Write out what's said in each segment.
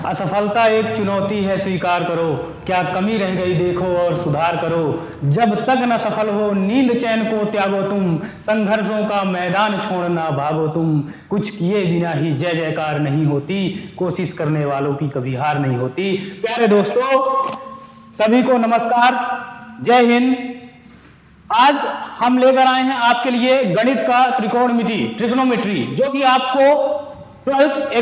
असफलता एक चुनौती है स्वीकार करो, क्या कमी रह गई देखो और सुधार करो। जब तक न सफल हो नींद चैन को त्यागो तुम, संघर्षों का मैदान छोड़ना भागो तुम। कुछ किए बिना ही जय जयकार नहीं होती, कोशिश करने वालों की कभी हार नहीं होती। प्यारे दोस्तों, सभी को नमस्कार, जय हिंद। आज हम लेकर आए हैं आपके लिए गणित का त्रिकोणमिति, ट्रिग्नोमेट्री, जो कि आपको ट्वेल्थ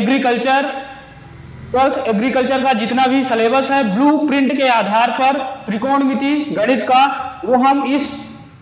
एग्रीकल्चर का जितना भी सिलेबस है ब्लूप्रिंट के आधार पर त्रिकोणमिति गणित का, वो हम इस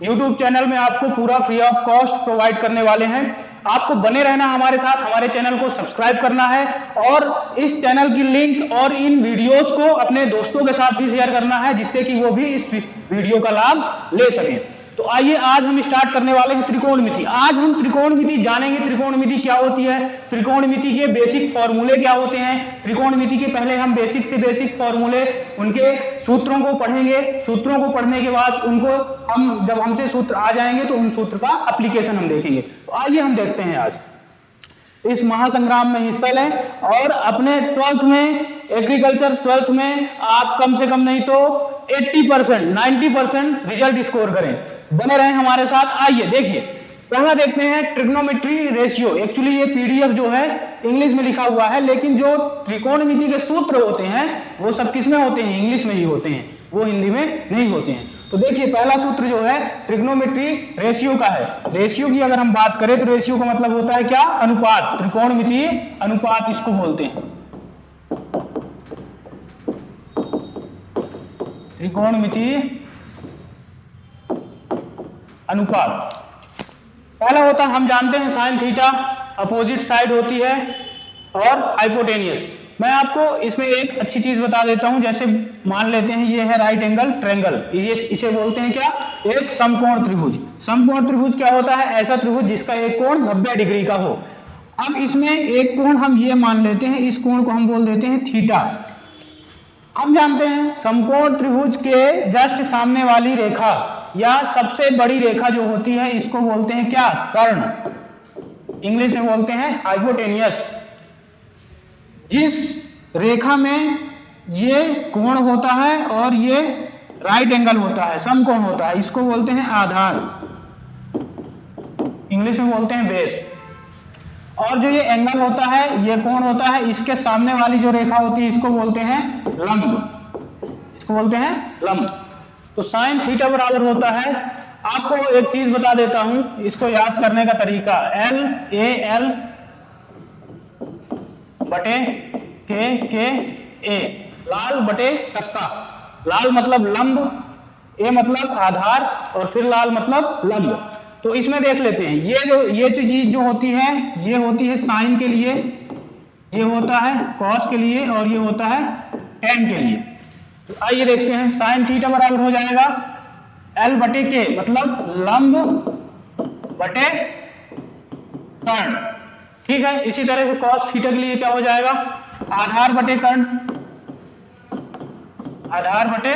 YouTube चैनल में आपको पूरा फ्री ऑफ कॉस्ट प्रोवाइड करने वाले हैं। आपको बने रहना हमारे साथ, हमारे चैनल को सब्सक्राइब करना है और इस चैनल की लिंक और इन वीडियोस को अपने दोस्तों के साथ भी शेयर करना है, जिससे कि वो भी इस वीडियो का लाभ ले सकें। तो आइए आज हम स्टार्ट करने वाले हैं त्रिकोणमिति। आज हम त्रिकोणमिति जानेंगे, त्रिकोणमिति क्या होती है, त्रिकोणमिति के बेसिक फॉर्मूले क्या होते हैं। त्रिकोणमिति के पहले हम बेसिक से बेसिक फॉर्मूले, उनके सूत्रों को पढ़ेंगे। सूत्रों को पढ़ने के बाद उनको हम जब हमसे सूत्र आ जाएंगे तो उन सूत्र का एप्लीकेशन हम देखेंगे। तो आइए हम देखते हैं आज इस महासंग्राम में हिस्सा लें और अपने 12th में, एग्रीकल्चर 12th में आप कम से कम नहीं तो 80%, 90% रिजल्ट स्कोर करें। बने रहें हमारे साथ। आइए देखिए, पहला देखते हैं ट्रिग्नोमेट्री रेशियो। एक्चुअली ये पीडीएफ जो है इंग्लिश में लिखा हुआ है, लेकिन जो त्रिकोणमिति के सूत्र होते हैं वो सब किस में होते हैं, इंग्लिश में ही होते हैं, वो हिंदी में नहीं होते हैं। तो देखिए, पहला सूत्र जो है ट्रिग्नोमेट्री रेशियो का है। रेशियो की अगर हम बात करें तो रेशियो का मतलब होता है क्या, अनुपात। त्रिकोणमिति अनुपात इसको बोलते हैं, त्रिकोणमिति अनुपात। पहला होता है, हम जानते हैं साइन थीटा, अपोजिट साइड होती है, और हाइपोटेनियस। मैं आपको इसमें एक अच्छी चीज बता देता हूं। जैसे मान लेते हैं ये है राइट एंगल ट्रायंगल, ये इसे बोलते हैं क्या, एक समकोण त्रिभुज। समकोण त्रिभुज क्या होता है, ऐसा त्रिभुज जिसका एक कोण 90 डिग्री का हो। अब इसमें एक कोण हम ये मान लेते हैं, इस कोण को हम बोल देते हैं थीटा। हम जानते हैं समकोण त्रिभुज के जस्ट सामने वाली रेखा या सबसे बड़ी रेखा जो होती है, इसको बोलते हैं क्या, कर्ण। इंग्लिश में बोलते हैं हाइपोटेनियस। जिस रेखा में ये कोण होता है और ये राइट एंगल होता है, समकोण होता है, इसको बोलते हैं आधार, इंग्लिश में बोलते हैं बेस। और जो ये एंगल होता है, ये कोण होता है, इसके सामने वाली जो रेखा होती है इसको बोलते हैं लंब, इसको बोलते हैं लंब। तो साइन थीटा बराबर होता है, आपको एक चीज बता देता हूं, इसको याद करने का तरीका, LAL बटे के ए, लाल बटे तक्का। लाल मतलब लंब, ए मतलब आधार, और फिर लाल मतलब लंब। तो इसमें देख लेते हैं, ये चीज जो होती है, ये होती है साइन के लिए, ये होता है कॉस के लिए, और ये होता है टेन के लिए। तो आइए देखते हैं, साइन थीटा बराबर हो जाएगा L बटे के, मतलब लंब बटे कर्ण, ठीक है। इसी तरह से कॉस थीटा के लिए क्या हो जाएगा, आधार बटे कर्ण, आधार बटे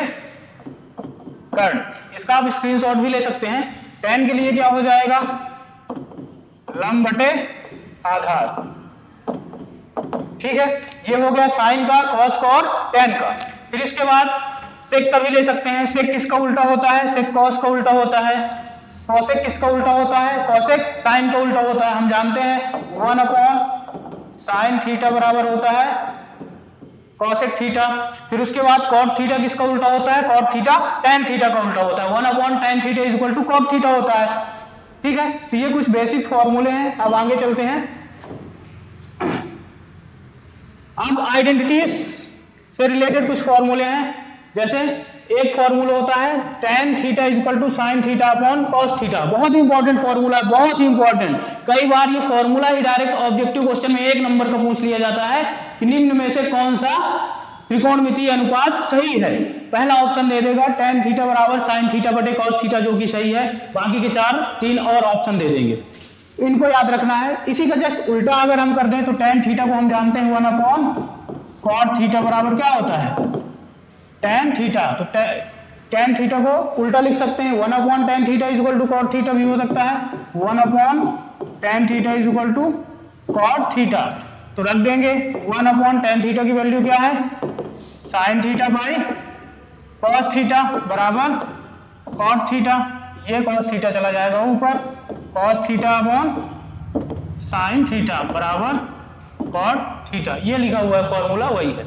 कर्ण। इसका आप स्क्रीनशॉट भी ले सकते हैं। टेन के लिए क्या हो जाएगा, लंब बटे आधार, ठीक है। ये हो गया साइन का, कॉस का और टेन का। फिर इसके बाद सेक का भी ले सकते हैं। सेक किसका उल्टा होता है, सेक कॉस का उल्टा होता है। कॉसेक किसका उल्टा होता है, कॉसेक साइन का उल्टा होता है। हम जानते हैं 1/sin थीटा बराबर होता है कॉसेक थीटा। फिर उसके बाद कॉट थीटा किसका उल्टा होता है, कॉट थीटा टेन थीटा का उल्टा होता है। 1/tan theta equal to cot theta होता है, ठीक है। तो ये कुछ बेसिक फॉर्मूले हैं। अब आगे चलते हैं। अब आइडेंटिटीज से रिलेटेड कुछ फॉर्मूले हैं। जैसे एक फॉर्मूला होता है tan theta equal to sine theta upon cos theta. बहुत इंपॉर्टेंट फॉर्मूला है, बहुत ही इंपॉर्टेंट। कई बार ये फॉर्मूला ही डायरेक्ट ऑब्जेक्टिव क्वेश्चन में 1 नंबर का पूछ लिया जाता है कि निम्न में से कौन सा त्रिकोणमितीय अनुपात सही है। पहला ऑप्शन दे देगा tan थीटा बराबर साइन थीटा बटे कॉस थीटा, जो कि सही है। बाकी के 3 और ऑप्शन दे देंगे, इनको याद रखना है। इसी का जस्ट उल्टा अगर हम कर दें तो tan थीटा को हम जानते हैं 1/cot थीटा बराबर क्या होता है, tan थीटा। तो tan थीटा को उल्टा लिख सकते हैं, 1/tan theta equal to cot theta भी हो सकता है, 1/tan theta equal to cot theta. तो रख देंगे 1/tan थीटा की वैल्यू क्या है, sin theta by cos theta बराबर cot थीटा, ये cos थीटा चला जाएगा ऊपर, cos theta upon sin theta बराबर cot थीटा, ये लिखा हुआ है फॉर्मूला वही है।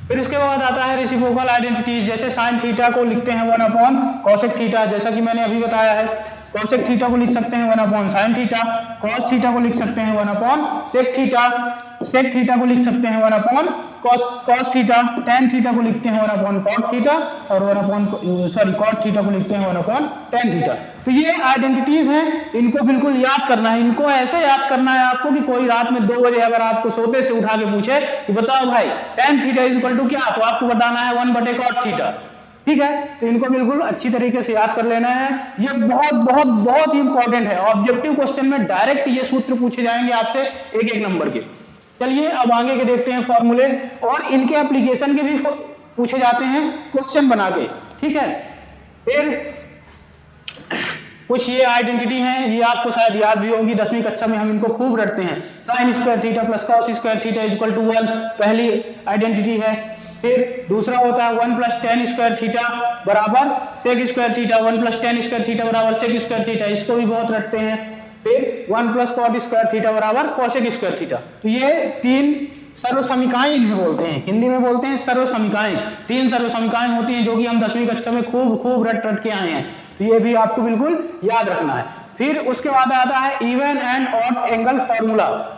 फिर इसके बाद आता है रेसिप्रोकल आइडेंटिटी, जैसे sin थीटा को लिखते हैं 1/cosec थीटा, जैसा कि मैंने अभी बताया है। cosec थीटा को लिख सकते हैं 1/sin थीटा, cos थीटा को लिख सकते हैं 1/sec थीटा, sec थीटा को लिख सकते हैं 1/cos थीटा, tan थीटा को लिखते हैं 1/cot थीटा और cot थीटा को लिखते हैं 1/tan थीटा। तो ये आइडेंटिटीज हैं, इनको बिल्कुल याद करना है, इनको ऐसे याद करना है आपको कि कोई रात में 2 बजे अगर आपको सोते से उठा के पूछे कि बताओ भाई tan theta is equal to क्या, तो आपको बताना है 1/cot थीटा। ठीक है, तो इनको बिल्कुल अच्छी तरीके से याद कर लेना है, ये बहुत बहुत बहुत ही इंपॉर्टेंट है। ऑब्जेक्टिव क्वेश्चन में डायरेक्ट ये सूत्र पूछे जाएंगे आपसे एक एक नंबर के। चलिए अब आगे के देखते हैं फॉर्मूले, और इनके एप्लीकेशन के भी पूछे जाते हैं क्वेश्चन बना के। ठीक है, फिर कुछ ये आइडेंटिटी हैं, ये आपको शायद याद भी होगी, 10वीं कक्षा में हम इनको खूब रटते हैं। sin square theta plus cos square theta is equal to 1, पहली आइडेंटिटी है। फिर दूसरा होता है 1 + tan स्क्वायर थीटा बराबर sec square theta, 1 + tan square theta बराबर sec स्क्वायर थीटा, इसको भी बहुत रटते हैं। फिर 1 + cot स्क्वायर थीटा बराबर cosec स्क्वायर थीटा। तो ये 3 सर्वसमीकाएं इन्हें बोलते हैं, हिंदी में बोलते हैं सर्वसमीकाएं। 3 सर्वसमीकाएं होती हैं जो कि हम 10वीं कक्षा में खूब रट के आए हैं, तो ये भी आपको बिल्कुल याद रखना है। फिर उसके बाद आता है even and odd angle formula,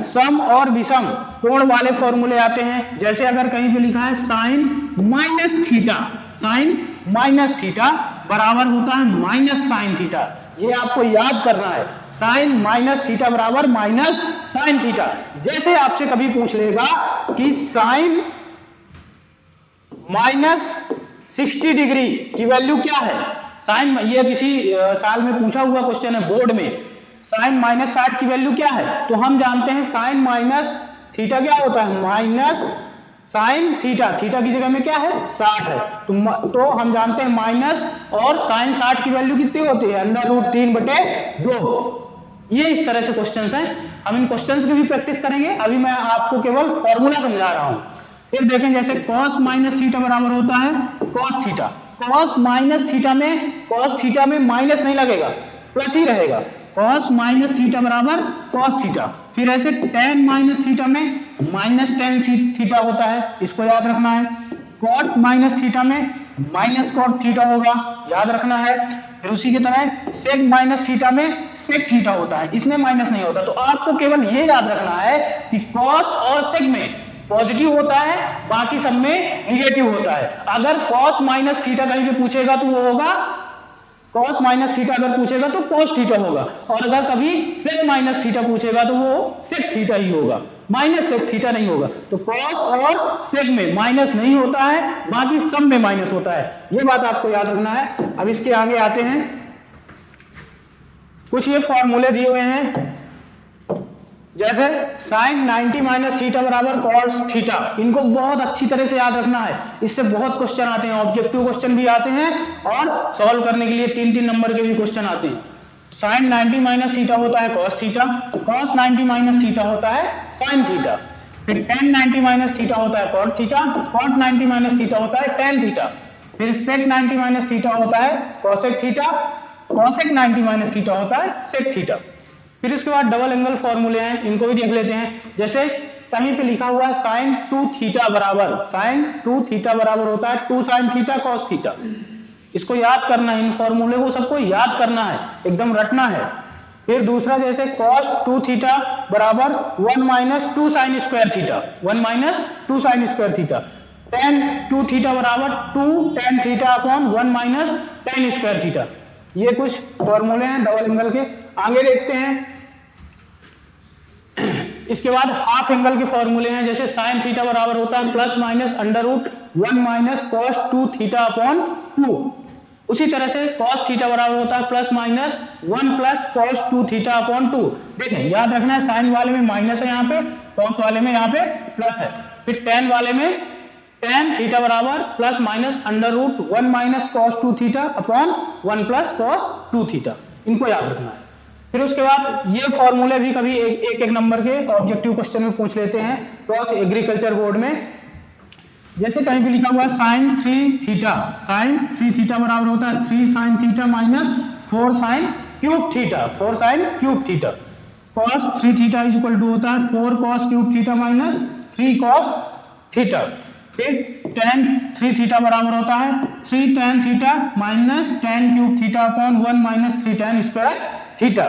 सम और विषम कोण वाले फॉर्मूले आते हैं। जैसे अगर कहीं पे लिखा है sin माइनस थीटा बराबर होता है -sin थीटा, ये आपको याद करना है। sin -थीटा बराबर -sin थीटा। जैसे आपसे कभी पूछ लेगा कि sin -60 डिग्री की वैल्यू क्या है, sin, ये किसी साल में पूछा हुआ क्वेश्चन है बोर्ड में, sin -60 की वैल्यू क्या है, तो हम जानते हैं sin थीटा क्या होता है, माइनस sin थीटा, थीटा की जगह में क्या है 60 है, तो हम जानते हैं माइनस, और sin 60 की वैल्यू कितनी होती है √3/2। ये इस तरह से क्वेश्चंस हैं, हम इन क्वेश्चंस की भी प्रैक्टिस करेंगे, अभी मैं आपको केवल फॉर्मूला समझा रहा हूं। फिर देखें जैसे cos -थीटा बराबर होता है cos थीटा, cos थीटा में माइनस नहीं लगेगा, प्लस ही रहेगा, cos -थीटा बराबर cos थीटा। फिर ऐसे tan थीटा में -tan थीटा होता है, इसको याद रखना है। cot -थीटा में -cot थीटा होगा, याद रखना है। फिर उसी की तरह sec थीटा में sec थीटा होता है, इसमें माइनस नहीं होता। तो आपको केवल ये याद रखना है कि cos और sec में पॉजिटिव होता है, बाकी सब में निगेटिव होता है। अगर cos -थीटा कहीं पे पूछेगा तो वो होगा cos -थीटा, अगर पूछेगा तो cos थीटा होगा, और अगर कभी sec -थीटा पूछेगा तो वो sec थीटा ही होगा, -sec थीटा नहीं होगा। तो cos और sec में माइनस नहीं होता है, बाकी सब में माइनस होता है, ये बात आपको याद रखना है। अब इसके आगे आते हैं, कुछ ये फॉर्मूले दिए हुए हैं, जैसे sin 90 - थीटा बराबर cos थीटा, इनको बहुत अच्छी तरह से याद रखना है, इससे बहुत क्वेश्चन आते हैं, ऑब्जेक्टिव क्वेश्चन भी आते हैं और सॉल्व करने के लिए 3-3 नंबर के भी क्वेश्चन आते हैं। sin 90 - थीटा होता है cos थीटा, cos 90 - थीटा होता है sin थीटा, फिर tan 90 - थीटा होता है cot थीटा, cot 90 - थीटा होता है tan थीटा, फिर sec 90 - थीटा होता है cosec थीटा, cosec 90 - थीटा होता है sec थीटा। फिर इसके बाद डबल एंगल फॉर्मूले हैं, इनको भी देख लेते हैं। जैसे कहीं पे लिखा हुआ है sin 2 थीटा बराबर होता है 2 sin थीटा cos थीटा, इसको याद करना है, इन फॉर्मूले को सबको याद करना है, एकदम रटना है। फिर दूसरा जैसे cos 2 थीटा बराबर 1 - 2 sin square theta, 1 - 2 sin square theta, tan 2 theta बराबर 2 tan theta upon 1 - tan square theta. ये कुछ फॉर्मूले हैं डबल एंगल के। आगे देखते हैं, इसके बाद हाफ एंगल के फॉर्मूले हैं, जैसे sin थीटा बराबर होता है +-√1 - cos 2 थीटा अपॉन 2। उसी तरह से cos थीटा बराबर होता है +-1 + cos 2 थीटा अपॉन 2। देखें याद रखना है, sin वाले में माइनस है यहाँ पे, cos वाले में यहाँ पे प्लस है। फिर tan वाले में tan थीटा बराबर +-√1 - cos 2 theta upon 1 + cos 2 theta, इनको याद रखना है। फिर उसके बाद ये फॉर्मूले भी कभी एक एक नंबर के ऑब्जेक्टिव क्वेश्चन में पूछ लेते हैं टॉच एग्रीकल्चर बोर्ड में। जैसे कहीं भी लिखा हुआ है साइन 3 थीटा, साइन 3 थीटा बराबर होता है 3 sine theta minus 4 sine cube theta, 4 sine cube theta. Cos 3 theta is equal to होता है 4 cos cube theta minus 3 cos theta. फिर tan 3 थीटा बराबर होता है 3 tan theta minus tan cube theta upon 1 minus 3 tan square theta.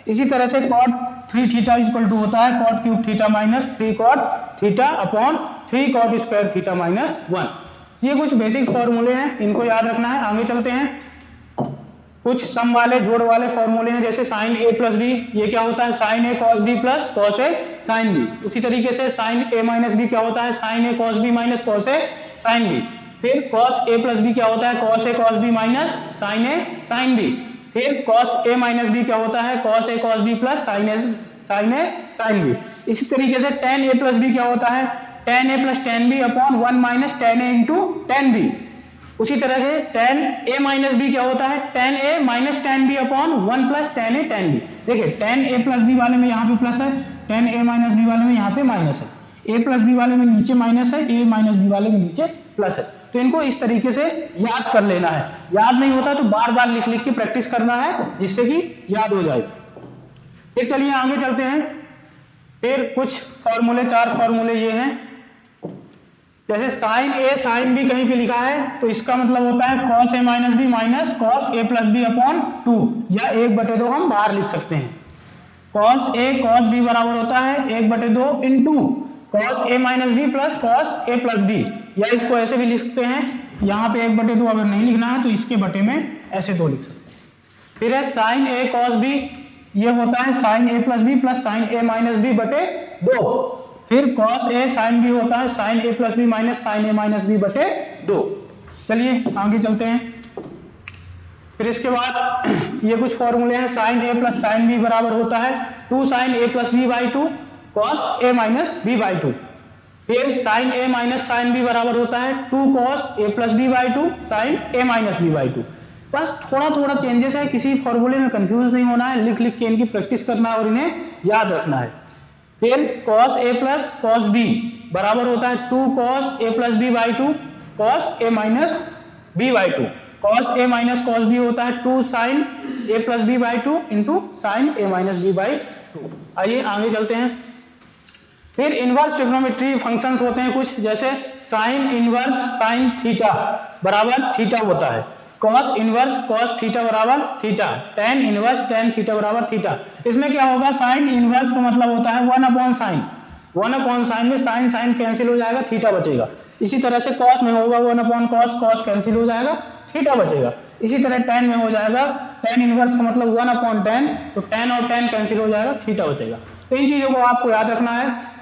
इसी तरह से cot 3 theta is equal to होता है cot cube theta minus 3 cot theta upon 3 cot square theta minus 1। ये कुछ बेसिक फॉर्मूले हैं, इनको याद रखना है। आगे चलते हैं, कुछ सम वाले जोड़ वाले फॉर्मूले हैं, जैसे साइन ए प्लस बी, ये क्या होता है sign A cos B plus cos A sine B. उसी तरीके से साइन ए माइनस बी क्या होता है sign A cos B minus cos A sine B. फिर कॉस ए प्लस बी क्या होता है cos A cos B minus sign A sine B. फिर कॉस ए माइनस बी क्या होता है cos A cos B plus sign A sine B. इसी तरीके से टेन ए प्लस बी क्या होता है ten A plus ten B upon 1 minus ten A into ten B. उसी तरह से टेन ए माइनस बी क्या होता है ten A minus ten B upon 1 plus ten A ten B. देखिए टेन ए प्लस बी वाले में यहाँ पे प्लस है, टेन ए माइनस बी वाले में यहाँ पे माइनस है, ए प्लस बी वाले में नीचे माइनस है, ए माइनस बी वाले में नीचे प्लस है। तो इनको इस तरीके से याद कर लेना है, याद नहीं होता तो बार बार लिख लिख के प्रैक्टिस करना है जिससे कि याद हो जाए। फिर चलिए आगे चलते हैं। फिर कुछ फॉर्मूले, 4 फॉर्मूले ये हैं, जैसे साइन ए साइन बी कहीं पे लिखा है तो इसका मतलब होता है cos A minus B minus cos A plus B upon 2, या 1/2 हम बाहर लिख सकते हैं। कॉस ए कॉस बी बराबर होता है 1/2 into cos A minus B plus cos A plus B, या इसको ऐसे भी लिख सकते हैं, यहाँ पे 1/2 अगर नहीं लिखना है तो इसके बटे में ऐसे 2 लिख सकते हैं। फिर है साइन ए कॉस बी, ये होता है sign A plus B plus sign A minus B बटे 2। फिर cos ए साइन बी होता है sign A plus B minus sign A minus B बटे 2। चलिए आगे चलते हैं। फिर इसके बाद ये कुछ फॉर्मूले हैं, sine A plus sine B बराबर होता है 2 sine A plus B by 2 cos A minus B by 2। फिर sine A minus sine B बराबर होता है 2 cos A plus B by 2 sine A minus B by 2। बस थोड़ा थोड़ा चेंजेस है, किसी फॉर्मूले में कंफ्यूज नहीं होना है, लिख लिख के इनकी प्रैक्टिस करना है और इन्हें याद रखना है। फिर cos a plus cos b बराबर होता है 2 cos a plus B by 2 cos a minus B by 2। cos a माइनस cos b होता है 2 sin a plus B by 2 into sine a minus B by 2। आइए आगे चलते हैं। फिर इनवर्स ट्रिग्नोमेट्री फंक्शंस होते हैं कुछ, जैसे साइन इनवर्स साइन थीटा बराबर थीटा होता है, कॉस इनवर्स कॉस थीटा बराबर theta, tan inverse tan theta बराबर थीटा। इसमें क्या होगा साइन इनवर्स का मतलब होता है 1 अपॉन साइन, 1 अपॉन साइन में साइन साइन कैंसिल हो जाएगा, थीटा बचेगा। इसी तरह से कॉस में होगा 1 अपॉन कॉस, कॉस कैंसिल हो जाएगा, थीटा बचेगा। इसी तरह टेन में हो जाएगा टेन इनवर्स का मतलब 1 अपॉन टेन, तो टेन और टेन कैंसिल हो जाएगा, थीटा बचेगा। तो इन चीजों को आपको याद रखना है।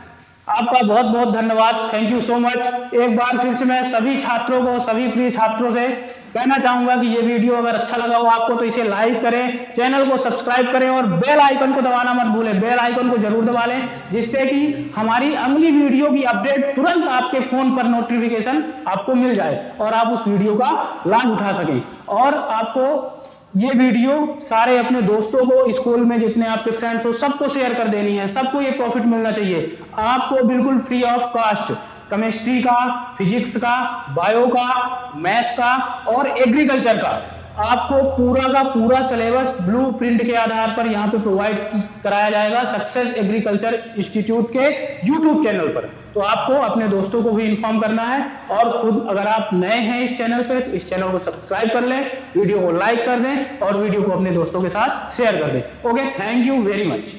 आपका बहुत बहुत धन्यवाद, थैंक यू सो मच। एक बार फिर से मैं सभी छात्रों को, सभी प्रिय छात्रों से कहना चाहूंगा कि ये वीडियो अगर अच्छा लगा हो आपको तो इसे लाइक करें, चैनल को सब्सक्राइब करें और बेल आइकन को दबाना मत भूलें। बेल आइकन को जरूर दबा लें जिससे कि हमारी अगली वीडियो की अपडेट तुरंत आपके फोन पर नोटिफिकेशन आपको मिल जाए और आप उस वीडियो का लाभ उठा सकें। और आपको ये वीडियो सारे अपने दोस्तों को, स्कूल में जितने आपके फ्रेंड्स हो सबको शेयर कर देनी है, सबको ये प्रॉफिट मिलना चाहिए। आपको बिल्कुल फ्री ऑफ कॉस्ट केमिस्ट्री का, फिजिक्स का, बायो का, मैथ का और एग्रीकल्चर का आपको पूरा का पूरा सिलेबस ब्लूप्रिंट के आधार पर यहाँ पे प्रोवाइड कराया जाएगा सक्सेस एग्रीकल्चर इंस्टीट्यूट के यूट्यूब चैनल पर। तो आपको अपने दोस्तों को भी इन्फॉर्म करना है और खुद अगर आप नए हैं इस चैनल पे तो इस चैनल को सब्सक्राइब कर लें, वीडियो को लाइक कर दें और वीडियो को अपने दोस्तों के साथ शेयर कर दें। Okay, thank you very much.